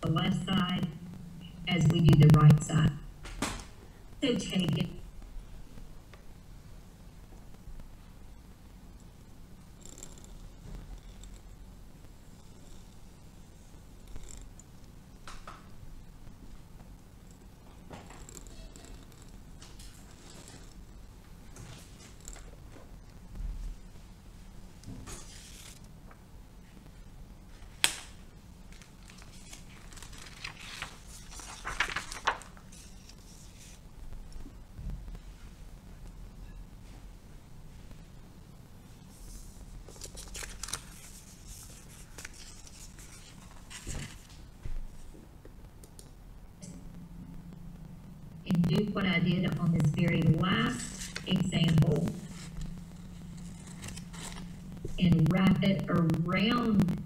the left side as we do the right side. So take it. And do what I did on this very last example and wrap it around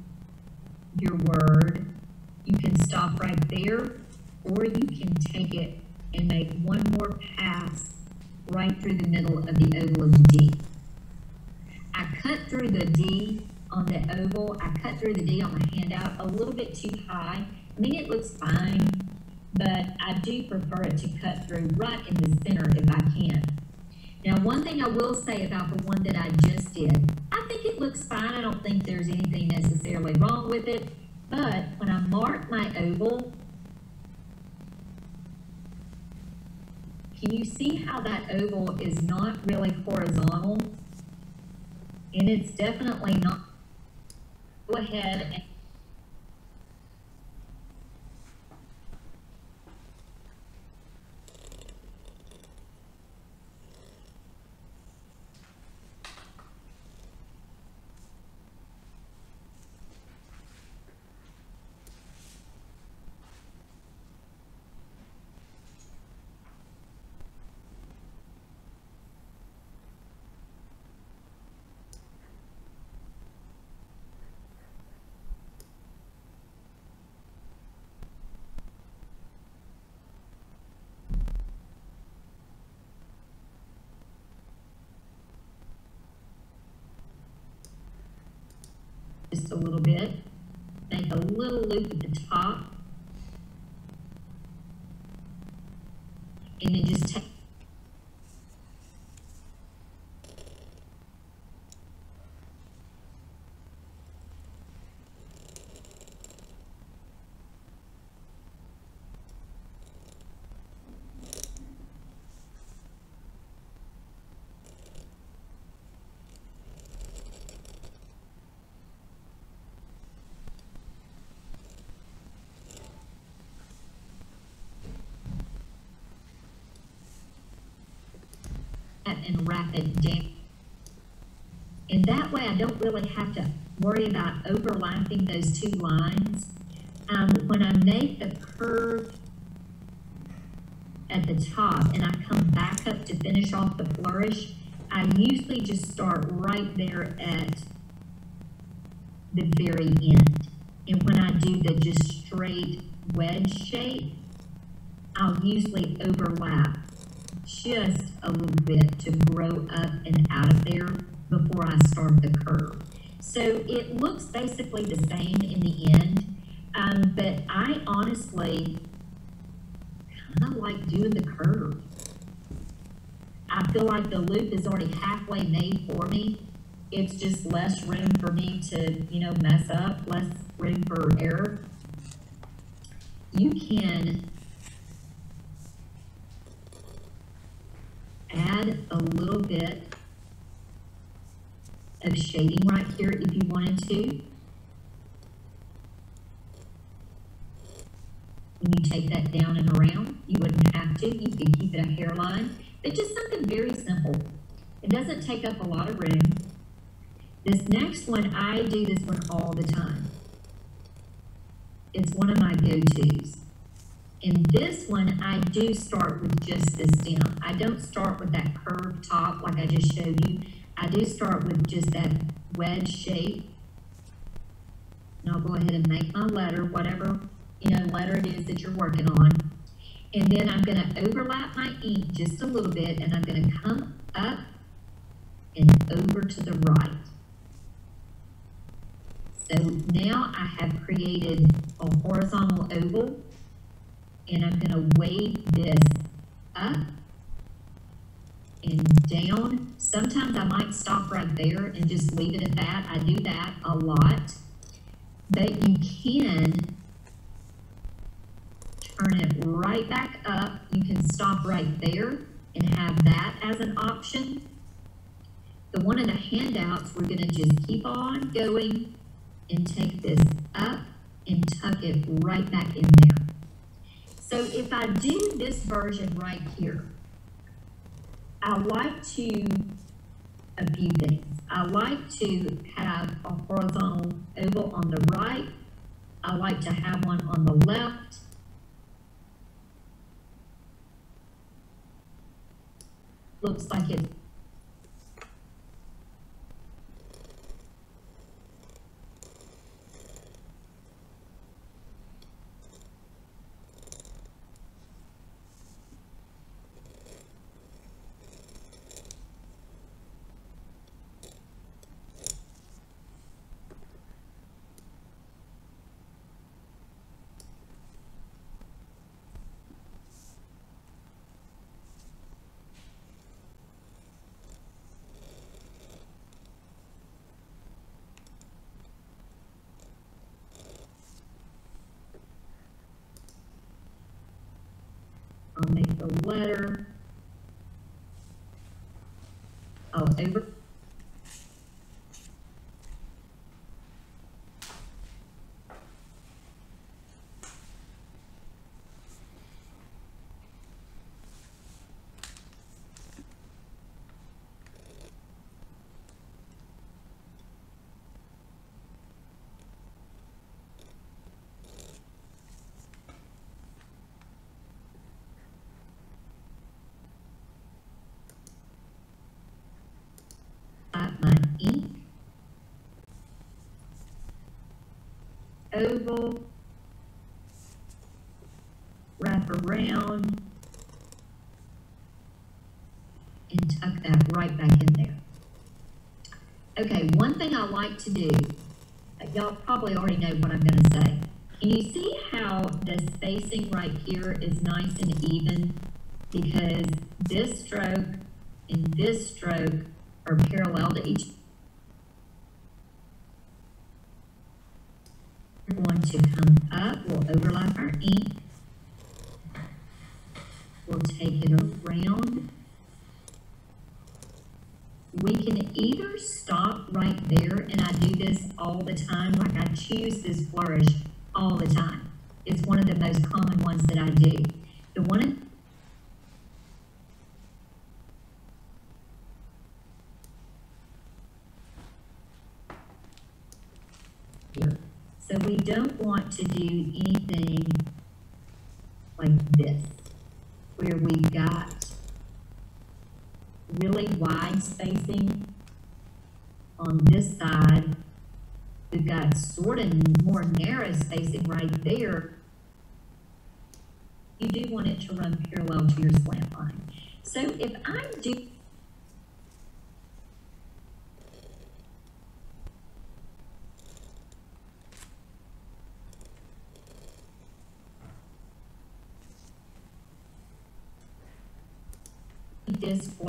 your word. You can stop right there, or you can take it and make one more pass right through the middle of the oval of the D. I cut through the D on the oval. I cut through the D on the handout a little bit too high. I mean, it looks fine, but I do prefer it to cut through right in the center if I can. Now, one thing I will say about the one that I just did, I think it looks fine. I don't think there's anything necessarily wrong with it, but when I mark my oval, can you see how that oval is not really horizontal? And it's definitely not. Go ahead and just a little bit, make a little loop at the top, and then just take and wrap it down. And that way I don't really have to worry about overlapping those two lines. When I make the curve at the top and I come back up to finish off the flourish, I usually just start right there at the very end. And when I do the just straight wedge shape, I'll usually overlap just a little bit to grow up and out of there before I start the curve. So it looks basically the same in the end, but I honestly kind of like doing the curve. I feel like the loop is already halfway made for me. It's just less room for me to, mess up, less room for error. You can add a little bit of shading right here if you wanted to. When you take that down and around, you wouldn't have to. You could keep it a hairline, but just something very simple. It doesn't take up a lot of room. This next one, I do this one all the time. It's one of my go-tos. In this one, I do start with just the stem. I don't start with that curved top like I just showed you. I do start with just that wedge shape. And I'll go ahead and make my letter, whatever letter it is that you're working on. And then I'm going to overlap my ink just a little bit, and I'm going to come up and over to the right. So now I have created a horizontal oval, and I'm going to wave this up and down. Sometimes I might stop right there and just leave it at that. I do that a lot. But you can turn it right back up. You can stop right there and have that as an option. The one of the handouts, we're going to just keep on going and take this up and tuck it right back in there. So if I do this version right here, I like to, a few things. I like to have a horizontal oval on the right. I like to have one on the left. Looks like it. I'll make the letter, over. My ink, oval, wrap around, and tuck that right back in there. Okay, one thing I like to do, y'all probably already know what I'm going to say. Can you see how the spacing right here is nice and even? Because this stroke and this stroke are parallel to each. We're going to come up, we'll overlap our ink, we'll take it around. We can either stop right there, and I do this all the time, like I choose this flourish all the time. It's one of the most common ones that I do. The one here. So we don't want to do anything like this, where we've got really wide spacing on this side. We've got sort of more narrow spacing right there. You do want it to run parallel to your slant line. So if I do this for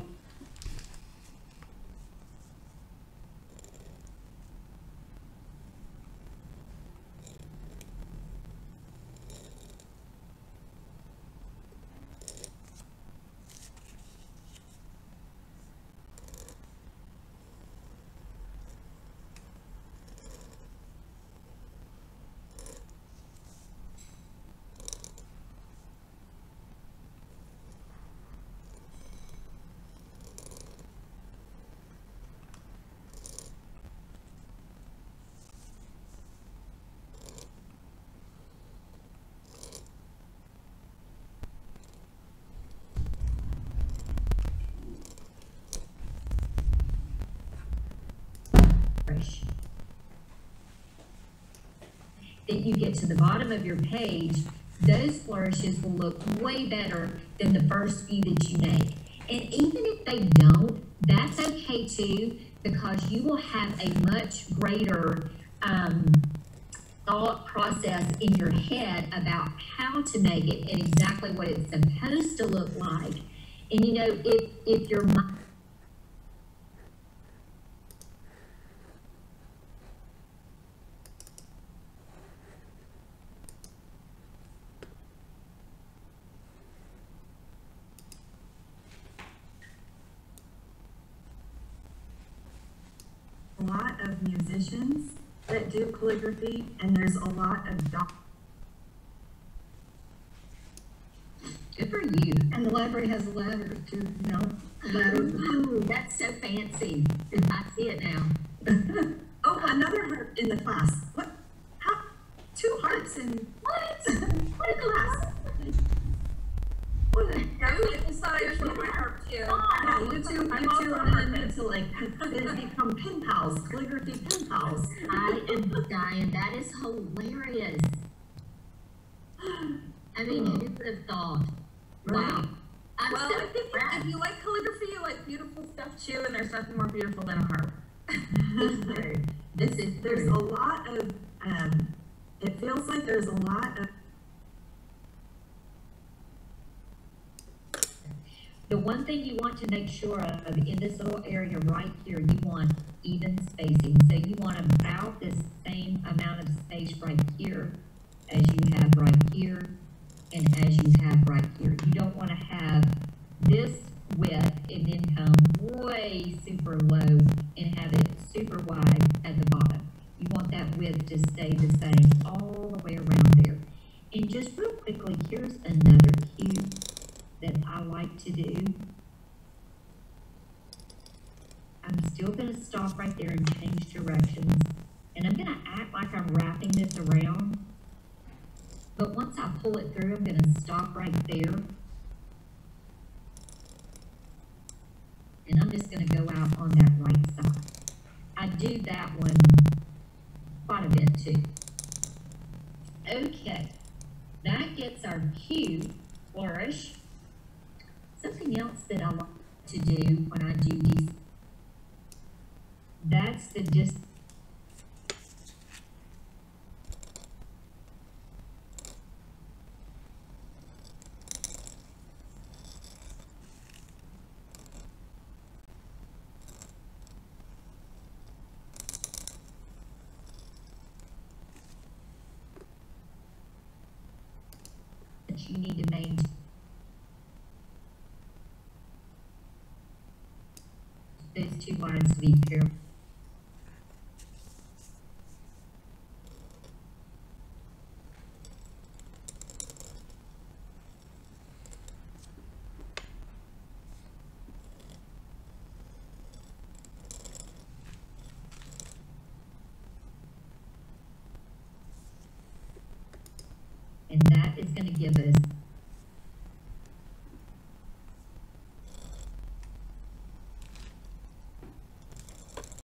that you get to the bottom of your page, those flourishes will look way better than the first few that you make. And even if they don't, that's okay too, because you will have a much greater um, thought process in your head about how to make it and exactly what it's supposed to look like. And you know, if your mind a lot of musicians that do calligraphy, and there's a lot of good for you. and the library has a ladder too, you know, a ladder. Ooh, that's so fancy. I see it now. Oh, another harp in the class. What? How? 2 harps in What? what in the class? I decided for my harp too. Yeah, you two are meant to like become pen pals, calligraphy pen pals. I am dying. That is hilarious. I mean, who would have thought? Wow. Right. I'm Well, so I think impressed. if you like calligraphy, you like beautiful stuff too, and there's nothing more beautiful than a harp. This is There's true. a lot of it feels like there's a lot of The one thing you want to make sure of in this little area right here, you want even spacing. So you want about the same amount of space right here as you have right here and as you have right here. You don't want to have this width and then come way super low and have it super wide at the bottom. You want that width to stay the same all the way around there. And just real quickly, here's another cue that I like to do. I'm still going to stop right there and change directions. And I'm going to act like I'm wrapping this around. But once I pull it through, I'm going to stop right there. And I'm just going to go out on that right side. I do that one quite a bit too. Okay, that gets our cue flourish. Something else that I like to do when I do these, that's the just that you need to maintain. Those 2 lines to be careful. And that is going to give us